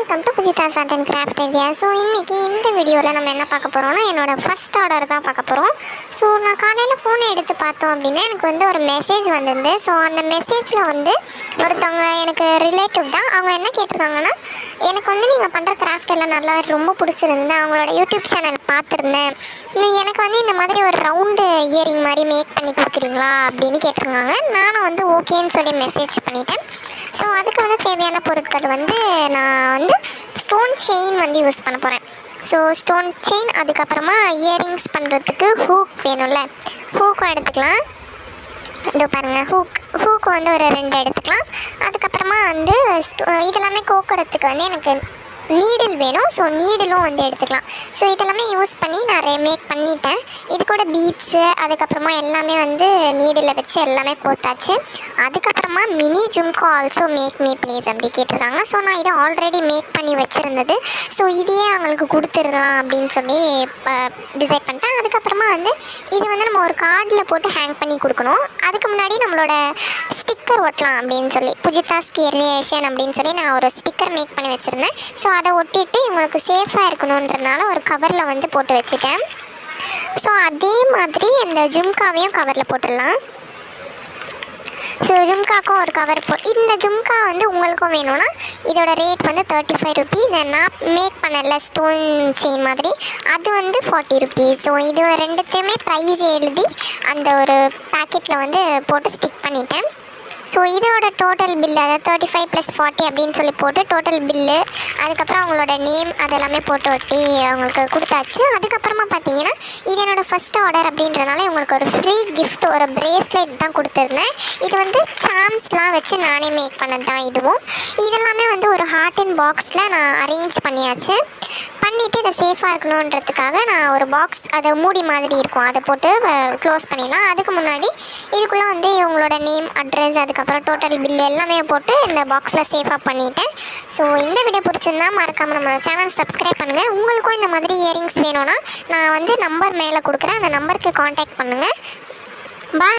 Welcome to Pujitha's art and craft idea. So இன்றைக்கி இந்த வீடியோவில் நம்ம என்ன பார்க்க போகிறோம்னா என்னோடய ஃபஸ்ட் ஆர்டர் தான் பார்க்க போகிறோம். ஸோ நான் காலையில் ஃபோனை எடுத்து பார்த்தோம் அப்படின்னா எனக்கு வந்து ஒரு மெசேஜ் வந்திருந்து. ஸோ அந்த மெசேஜில் வந்து ஒருத்தவங்க எனக்கு ரிலேட்டிவ் தான். அவங்க என்ன கேட்டிருக்காங்கன்னா, எனக்கு வந்து நீங்கள் பண்ணுற கிராஃப்ட் எல்லாம் நல்லா ரொம்ப பிடிச்சிருந்தேன், அவங்களோட யூடியூப் சேனல் பார்த்துருந்தேன், எனக்கு வந்து இந்த மாதிரி ஒரு ரவுண்டு இயரிங் மாதிரி மேக் பண்ணி கொடுக்குறீங்களா அப்படின்னு கேட்டிருக்காங்க. நானும் வந்து ஓகேன்னு சொல்லி மெசேஜ் பண்ணிட்டேன். ஸோ அதுக்கு வந்து தேவையான பொருட்கள் வந்து நான் வந்து ஸ்டோன் செயின் வந்து யூஸ் பண்ண போகிறேன். ஸோ ஸ்டோன் செயின், அதுக்கப்புறமா இயரிங்ஸ் பண்ணுறதுக்கு ஹூக் வேணும்ல, ஹூக்கும் எடுத்துக்கலாம். இதோ பாருங்கள், ஹூக்கு வந்து ஒரு 2 எடுத்துக்கலாம். அதுக்கப்புறமா வந்து இதெல்லாமே கோக்குறதுக்கு வந்து எனக்கு நீடில் வேணும். ஸோ நீடிலும் வந்து எடுத்துக்கலாம். ஸோ இதெல்லாமே யூஸ் பண்ணி நான் மேக் பண்ணிட்டேன். இது கூட பீட்ஸு அதுக்கப்புறமா எல்லாமே வந்து நீடில் வச்சு எல்லாமே கோத்தாச்சு. அதுக்கப்புறமா mini jhumka also make me please அப்படி கேட்டிருக்காங்க. ஸோ நான் இதை ஆல்ரெடி மேக் பண்ணி வச்சுருந்தது. ஸோ இதையே அவங்களுக்கு கொடுத்துடலாம் அப்படின்னு சொல்லி டிசைட் பண்ணிட்டேன். அதுக்கப்புறமா வந்து இது வந்து நம்ம ஒரு கார்டில் போட்டு ஹேங் பண்ணி கொடுக்கணும். அதுக்கு முன்னாடி நம்மளோட ஸ்டிக்கர் ஒட்டலாம் அப்படின்னு சொல்லி புஜிதாஸ் கிரியேஷன் அப்படின்னு சொல்லி நான் ஒரு ஸ்டிக்கர் மேக் பண்ணி வச்சுருந்தேன். ஸோ அதை ஒட்டிட்டு இவங்களுக்கு சேஃபாக இருக்கணுன்றதுனால ஒரு கவரில் வந்து போட்டு வச்சுட்டேன். ஸோ அதே மாதிரி இந்த ஜும்காவையும் கவரில் போட்டுடலாம். ஸோ ஜும்காக்கும் ஒரு கவர் இந்த ஜும்கா வந்து உங்களுக்கும் வேணும்னா இதோட ரேட் வந்து 35 rupees. நான் மேக் பண்ணல ஸ்டோன் செயின் மாதிரி அது வந்து 40 rupees. ஸோ இது ரெண்டுத்தையுமே ப்ரைஸ் எழுதி அந்த ஒரு பேக்கெட்டில் வந்து போட்டு ஸ்டிக் பண்ணிட்டேன். ஸோ இதோட டோட்டல் பில்லு, அதாவது 35 + 40 அப்படின்னு சொல்லி போட்டு டோட்டல் பில்லு, அதுக்கப்புறம் அவங்களோட நேம் அதெல்லாமே போட்டு ஒட்டி அவங்களுக்கு கொடுத்தாச்சு. அதுக்கப்புறமா பார்த்தீங்கன்னா இது என்னோடய ஃபஸ்ட் ஆர்டர் அப்படின்றனால இவங்களுக்கு ஒரு ஃப்ரீ கிஃப்ட், ஒரு ப்ரேஸ்லெட் தான் கொடுத்துருந்தேன். இது வந்து சாம்ஸ்லாம் வச்சு நானே மேக் பண்ணது தான். இதெல்லாமே வந்து ஒரு ஹார்ட் அண்ட் பாக்ஸில் நான் அரேஞ்ச் பண்ணியாச்சு. பண்ணிவிட்டு இதை சேஃபாக இருக்கணுன்றதுக்காக நான் ஒரு பாக்ஸ், அதை மூடி மாதிரி இருக்கும், அதை போட்டு க்ளோஸ் பண்ணிடலாம். அதுக்கு முன்னாடி இதுக்குள்ளே வந்து இவங்களோட நேம், அட்ரஸ், அதுக்கப்புறம் டோட்டல் பில் எல்லாமே போட்டு இந்த பாக்ஸில் சேஃபாக பண்ணிட்டேன். ஸோ இந்த வீடியோ பிடிச்சிருந்தா மறக்காமல் நம்மளோட சேனல் சப்ஸ்கிரைப் பண்ணுங்கள். உங்களுக்கும் இந்த மாதிரி இயரிங்ஸ் வேணும்னா நான் வந்து நம்பர் மேலே கொடுக்குறேன், அந்த நம்பருக்கு காண்டாக்ட் பண்ணுங்கள். பாய்.